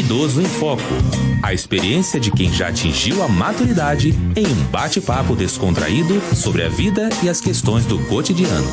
Idoso em Foco. A experiência de quem já atingiu a maturidade em um bate-papo descontraído sobre a vida e as questões do cotidiano.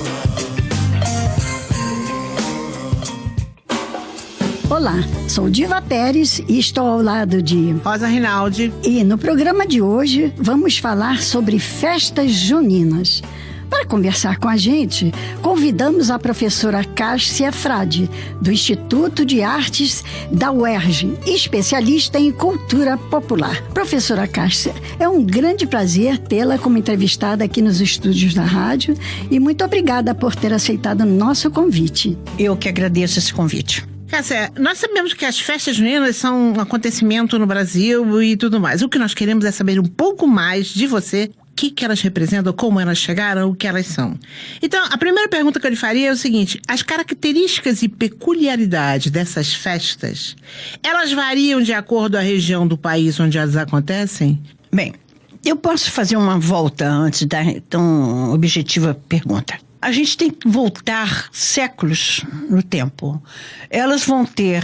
Olá, sou Diva Pérez e estou ao lado de Rosa Rinaldi. E no programa de hoje vamos falar sobre festas juninas. Para conversar com a gente, convidamos a professora Cássia Frade, do Instituto de Artes da UERJ, especialista em cultura popular. Professora Cássia, é um grande prazer tê-la como entrevistada aqui nos estúdios da rádio e muito obrigada por ter aceitado o nosso convite. Eu que agradeço esse convite. Cássia, nós sabemos que as festas juninas são um acontecimento no Brasil e tudo mais. O que nós queremos é saber um pouco mais de você, o que elas representam, como elas chegaram, o que elas são. Então, a primeira pergunta que eu lhe faria é o seguinte: as características e peculiaridades dessas festas, elas variam de acordo com a região do país onde elas acontecem? Bem, eu posso fazer uma volta antes da tão objetiva pergunta. A gente tem que voltar séculos no tempo. Elas vão ter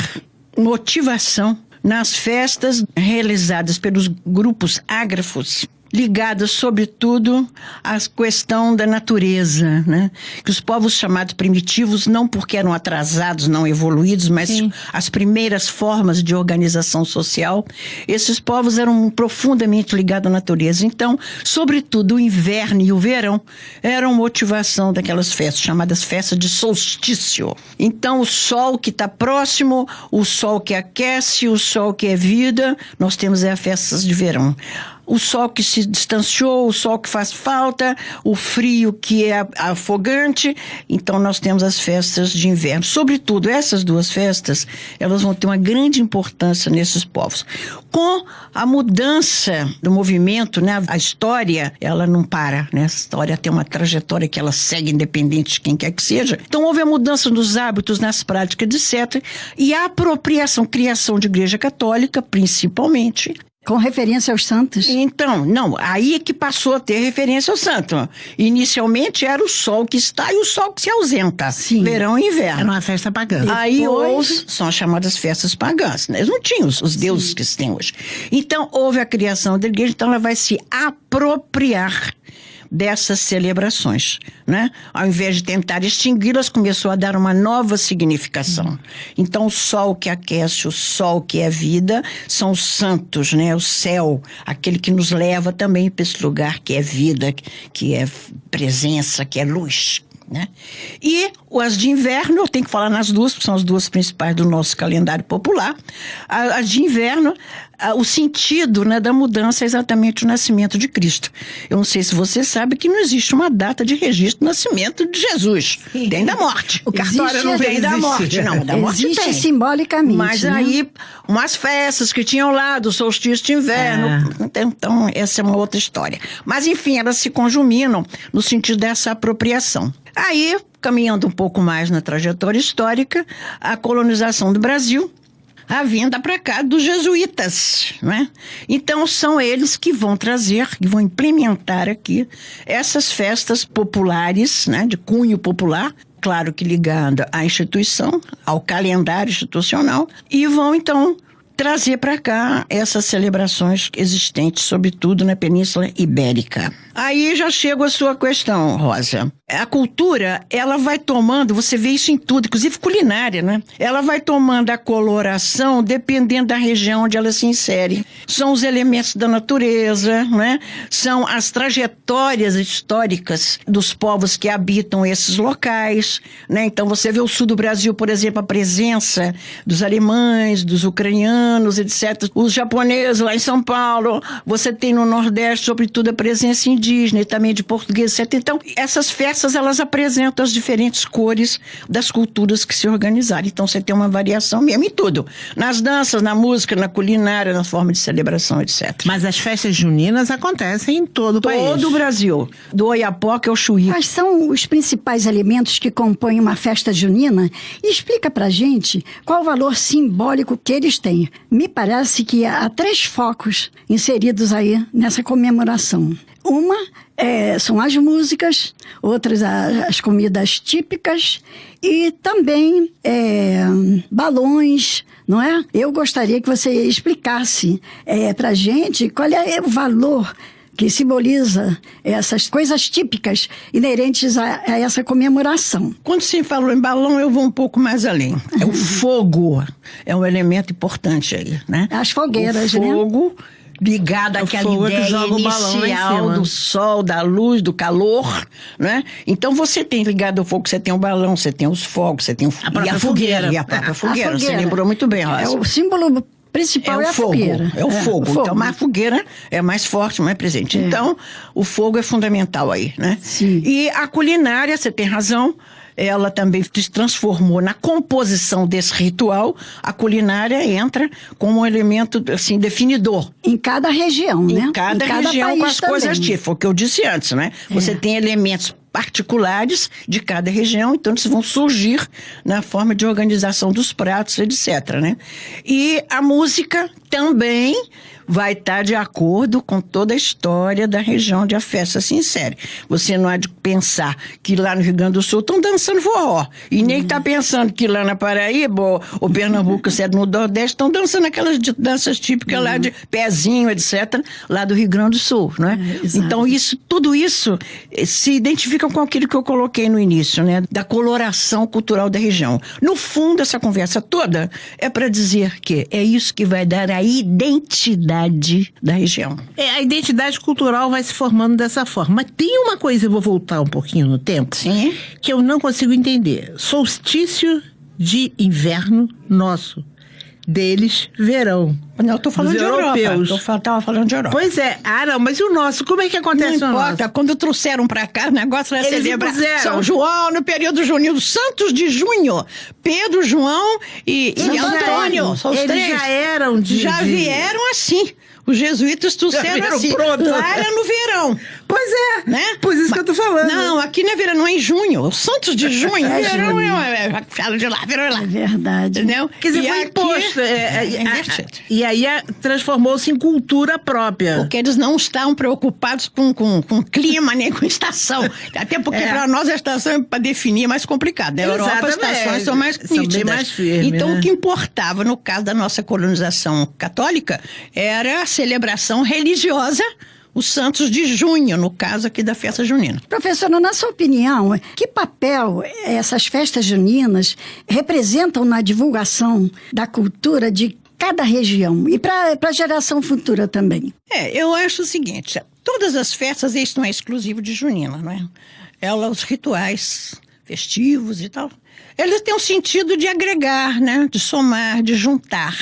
motivação nas festas realizadas pelos grupos ágrafos, ligadas, sobretudo, à questão da natureza, né? Que os povos chamados primitivos, não porque eram atrasados, não evoluídos, mas as primeiras formas de organização social, esses povos eram profundamente ligados à natureza. Então, sobretudo, o inverno e o verão eram motivação daquelas festas, chamadas festas de solstício. Então, o sol que está próximo, o sol que aquece, o sol que é vida, nós temos as festas de verão. O sol que se distanciou, o sol que faz falta, o frio que é afogante. Então, nós temos as festas de inverno. Sobretudo, essas duas festas, elas vão ter uma grande importância nesses povos. Com a mudança do movimento, né? A história, ela não para, né? A história tem uma trajetória que ela segue independente de quem quer que seja. Então, houve a mudança nos hábitos, nas práticas, etc. E a apropriação, criação de igreja católica, principalmente. Com referência aos santos? Então, não, aí é que passou a ter referência ao santo. Inicialmente era o sol que está e o sol que se ausenta. Sim. Verão e inverno. Era uma festa pagã. Aí hoje são as chamadas festas pagãs, né? Eles não tinham os deuses que se têm hoje. Então, houve a criação da igreja, então ela vai se apropriar dessas celebrações, né? Ao invés de tentar extingui-las, começou a dar uma nova significação. Então, o sol que aquece, o sol que é vida, são os santos, né? O céu, aquele que nos leva também para esse lugar que é vida, que é presença, que é luz, né? E as de inverno, eu tenho que falar nas duas, porque são as duas principais do nosso calendário popular. As de inverno, o sentido, né, da mudança é exatamente o nascimento de Cristo. Eu não sei se você sabe que não existe uma data de registro do nascimento de Jesus. Tem da morte. O cartório não vem da morte, não. Da morte existe tem. simbolicamente. Mas né? aí, umas festas que tinham lá do solstício de inverno. Então, essa é uma outra história. Mas, enfim, elas se conjuminam no sentido dessa apropriação. Aí, caminhando um pouco mais na trajetória histórica, a colonização do Brasil, a vinda para cá dos jesuítas, né? Então, são eles que vão trazer, que vão implementar aqui essas festas populares, né, de cunho popular, claro que ligada à instituição, ao calendário institucional, e vão, então, trazer para cá essas celebrações existentes, sobretudo na Península Ibérica. Aí já chego à sua questão, Rosa. A cultura, ela vai tomando, você vê isso em tudo, inclusive culinária, né? Ela vai tomando a coloração dependendo da região onde ela se insere. São os elementos da natureza, né? São as trajetórias históricas dos povos que habitam esses locais, né? Então você vê o sul do Brasil, por exemplo, a presença dos alemães, dos ucranianos, etc. Os japoneses lá em São Paulo. Você tem no Nordeste, sobretudo, a presença indígena e também de portugueses, etc. Então, essas festas, elas apresentam as diferentes cores das culturas que se organizaram. Então, você tem uma variação mesmo em tudo. Nas danças, na música, na culinária, na forma de celebração, etc. Mas as festas juninas acontecem em todo o país. Todo o Brasil. Do Oiapoque ao Chuí. Quais são os principais elementos que compõem uma festa junina? E explica pra gente qual o valor simbólico que eles têm. Me parece que há 3 focos inseridos aí nessa comemoração. Uma são as músicas, outras as comidas típicas e também balões, não é? Eu gostaria que você explicasse pra gente qual é o valor que simboliza essas coisas típicas inerentes a essa comemoração. Quando se falou em balão, eu vou um pouco mais além. É o fogo, é um elemento importante aí, né? As fogueiras, o fogo, ligado àquela ideia inicial do sol, da luz, do calor, né? Então você tem ligado ao fogo, você tem o balão, você tem os fogos, você tem a fogueira. E a própria fogueira. Você lembrou muito bem, Rosa. É o símbolo principal é a fogo, fogueira. É o fogo. Então, a fogueira é mais forte, mais presente. Então, o fogo é fundamental aí, né? Sim. E a culinária, você tem razão, ela também se transformou na composição desse ritual. A culinária entra como um elemento, assim, definidor. Em cada região, né? Em cada região, país com as coisas também. típicas, o que eu disse antes, né? Você tem elementos particulares de cada região, então eles vão surgir na forma de organização dos pratos, etc, né? E a música também vai estar de acordo com toda a história da região onde a festa se insere. Você não há de pensar que lá no Rio Grande do Sul estão dançando forró, e nem está pensando que lá na Paraíba ou Pernambuco, no Nordeste, estão dançando aquelas danças típicas lá de pezinho, etc, lá do Rio Grande do Sul, né? Então tudo isso se identifica com aquilo que eu coloquei no início, né? Da coloração cultural da região. No fundo, essa conversa toda é para dizer que é isso que vai dar a identidade da região. A identidade cultural vai se formando dessa forma. Mas tem uma coisa, eu vou voltar um pouquinho no tempo, Sim. que eu não consigo entender. Solstício de inverno nosso. Deles, verão. Não, eu tô falando Dos de europeus. Europa. Tava falando de Europa. Pois é. Não, mas e o nosso? Como é que acontece Não o importa, nosso? quando trouxeram pra cá, o negócio era Eles celebrar impuseram. São João no período junino, Santos de Junho, Pedro, João e Antônio. São os Eles três. já eram Já vieram assim. Os jesuítas trouxeram vieram assim. prontos. Lá era no verão. Pois é. Né? Pois isso que eu tô falando. Não, aqui não é verão, não é em junho. O Santos de junho. Verão fala de lá, verão é lá. É verdade. Entendeu? Quer dizer, E foi aqui imposto. invertido. E aí transformou-se em cultura própria. Porque eles não estão preocupados com clima, nem com estação. Até porque para nós a estação é para definir mais complicado. Na Europa as Exatamente. estações são mais São nítidas. bem mais firmes, Então né? o que importava no caso da nossa colonização católica era a celebração religiosa, os Santos de Junho, no caso aqui da festa junina. Professora, na sua opinião, que papel essas festas juninas representam na divulgação da cultura de cada região e para a geração futura também? Eu acho o seguinte, todas as festas, isso não é exclusivo de junina, não é? Os rituais festivos e tal, eles têm um sentido de agregar, né? De somar, de juntar,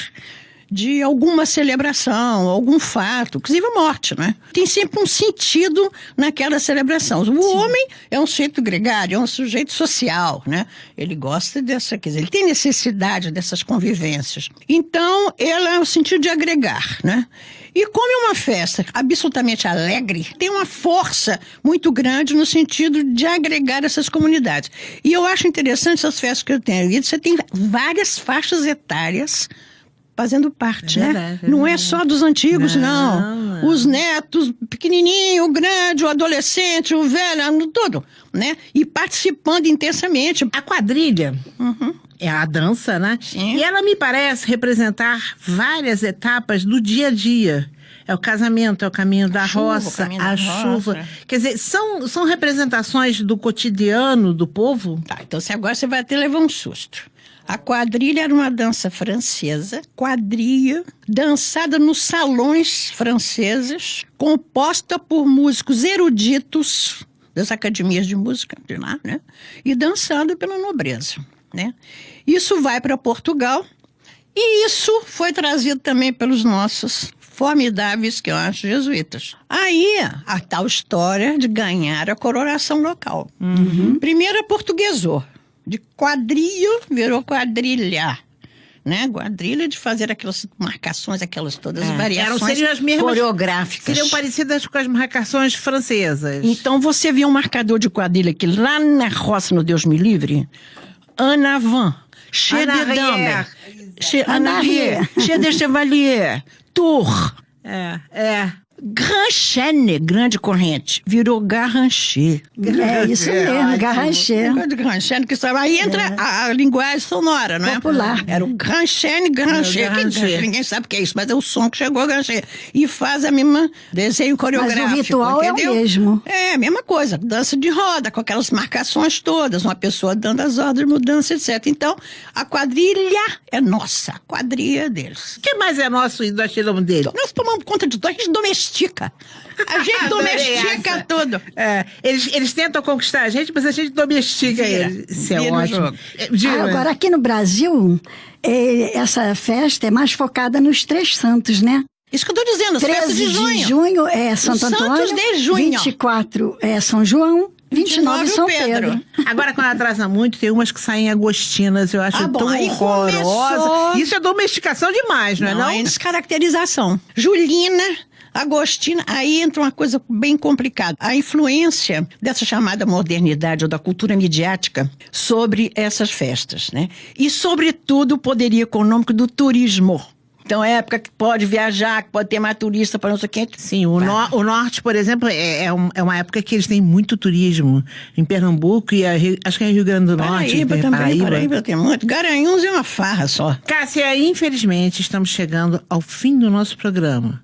de alguma celebração, algum fato, inclusive a morte, né? Tem sempre um sentido naquela celebração. O homem é um sujeito gregário, é um sujeito social, né? Ele gosta dessa, quer dizer, ele tem necessidade dessas convivências. Então, ela é o sentido de agregar, né? E como é uma festa absolutamente alegre, tem uma força muito grande no sentido de agregar essas comunidades. E eu acho interessante essas festas que eu tenho ido, você tem várias faixas etárias fazendo parte, né? Não é só dos antigos, não. Os netos, pequenininho, o grande, o adolescente, o velho, tudo, né? E participando intensamente. A quadrilha é a dança, né? Sim. E ela me parece representar várias etapas do dia a dia. É o casamento, é o caminho da roça, a chuva. Quer dizer, são representações do cotidiano do povo? Tá, então agora você vai até levar um susto. A quadrilha era uma dança francesa, quadrilha, dançada nos salões franceses, composta por músicos eruditos das academias de música de lá, né? E dançada pela nobreza, né? Isso vai para Portugal e isso foi trazido também pelos nossos formidáveis, que eu acho, jesuítas. Aí, a tal história de ganhar a coroação local. Primeiro aportuguesou. De quadrilha virou quadrilha, né? Quadrilha de fazer aquelas marcações, aquelas todas variações seriam as mesmas, coreográficas. Seriam parecidas com as marcações francesas. Então você vê um marcador de quadrilha que lá na roça, no Deus me livre, en avant, chez de dame, chez en arrière, chez de chevalier, tour. Grand Chaîne, grande corrente, virou garranchê. É isso mesmo, garranchê. Grand Chaîne, que sabe, aí entra a linguagem sonora, não é? Popular. Era o Grand Chaîne, garranchê. Ninguém sabe o que é isso, mas é o som que chegou a garranchê. E faz a mesma desenho coreográfico. Mas o ritual entendeu? é o mesmo. É, a mesma coisa, dança de roda, com aquelas marcações todas, uma pessoa dando as ordens, mudança, etc. Então, a quadrilha é nossa, a quadrilha é deles. O que mais é nosso e nós tiramos dele? Nós tomamos conta de tudo, a gente domestica. A gente domestica tudo. É, eles tentam conquistar a gente, mas a gente domestica eles. Isso é vira o ótimo. jogo. Agora, aqui no Brasil, essa festa é mais focada nos 3 santos, né? Isso que eu tô dizendo, as 13 festas de junho. É Santo Os santos Antônio, de junho. 24 é São João, 29 São Pedro. Agora, quando atrasa muito, tem umas que saem agostinas, eu acho tão aí horrorosa. começou. Isso é domesticação demais, não é não? É descaracterização. Julina, Agostina, aí entra uma coisa bem complicada. A influência dessa chamada modernidade ou da cultura midiática sobre essas festas, né? E, sobretudo, o poderio econômico do turismo. Então, é época que pode viajar, que pode ter mais turista para não sei o que. Sim, o norte, por exemplo, é uma época que eles têm muito turismo. Em Pernambuco e acho que é Rio Grande do Norte. Paraíba tem muito. Garanhuns é uma farra só. Cássia, infelizmente, estamos chegando ao fim do nosso programa.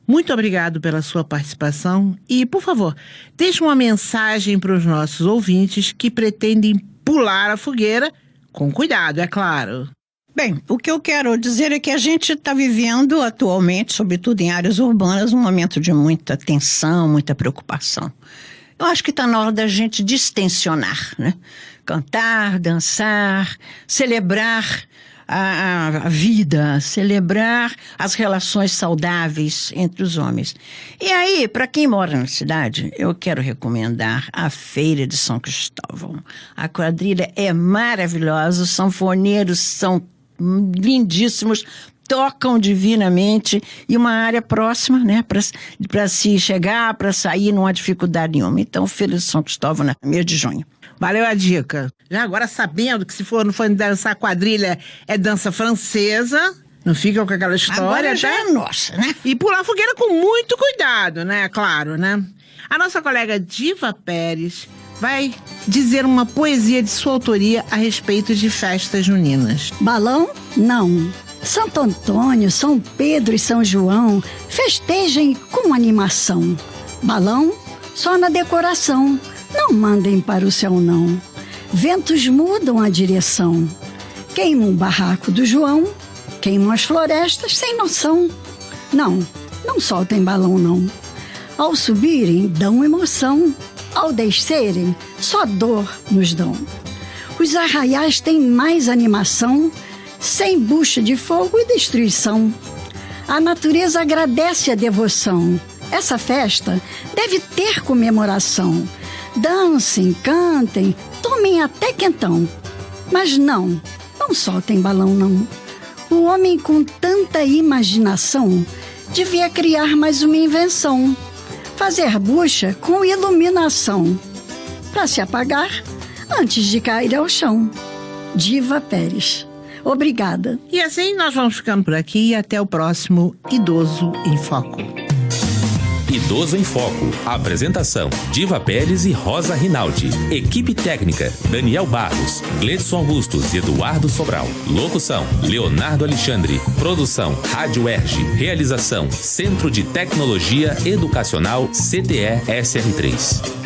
Muito obrigado pela sua participação e, por favor, deixe uma mensagem para os nossos ouvintes que pretendem pular a fogueira, com cuidado, é claro. Bem, o que eu quero dizer é que a gente está vivendo atualmente, sobretudo em áreas urbanas, um momento de muita tensão, muita preocupação. Eu acho que está na hora da gente distensionar, né? Cantar, dançar, celebrar a vida, celebrar as relações saudáveis entre os homens. E aí, para quem mora na cidade, eu quero recomendar a Feira de São Cristóvão. A quadrilha é maravilhosa, os sanfoneiros são lindíssimos, tocam divinamente e uma área próxima, né, para se chegar, para sair, não há dificuldade nenhuma. Então, Feira de São Cristóvão, no mês de junho. Valeu a dica. Já agora sabendo que se for dançar quadrilha é dança francesa, não fica com aquela história, agora já é nossa, né? E pular fogueira com muito cuidado, né? Claro, né? A nossa colega Diva Pérez vai dizer uma poesia de sua autoria a respeito de festas juninas. Balão? Não. Santo Antônio, São Pedro e São João festejem com animação. Balão? Só na decoração. Não mandem para o céu, não. Ventos mudam a direção. Queimam o barraco do João, queimam as florestas sem noção. Não soltem balão, não. Ao subirem, dão emoção. Ao descerem, só dor nos dão. Os arraiais têm mais animação, sem bucha de fogo e destruição. A natureza agradece a devoção. Essa festa deve ter comemoração. Dancem, cantem, tomem até quentão. Mas não soltem balão, não. O homem com tanta imaginação devia criar mais uma invenção. Fazer bucha com iluminação, para se apagar antes de cair ao chão. Diva Pérez. Obrigada. E assim nós vamos ficando por aqui e até o próximo Idoso em Foco. Idoso em Foco. Apresentação: Diva Pérez e Rosa Rinaldi. Equipe técnica: Daniel Barros, Gledson Augustos e Eduardo Sobral. Locução: Leonardo Alexandre. Produção: Rádio Erge. Realização: Centro de Tecnologia Educacional CTE SR3.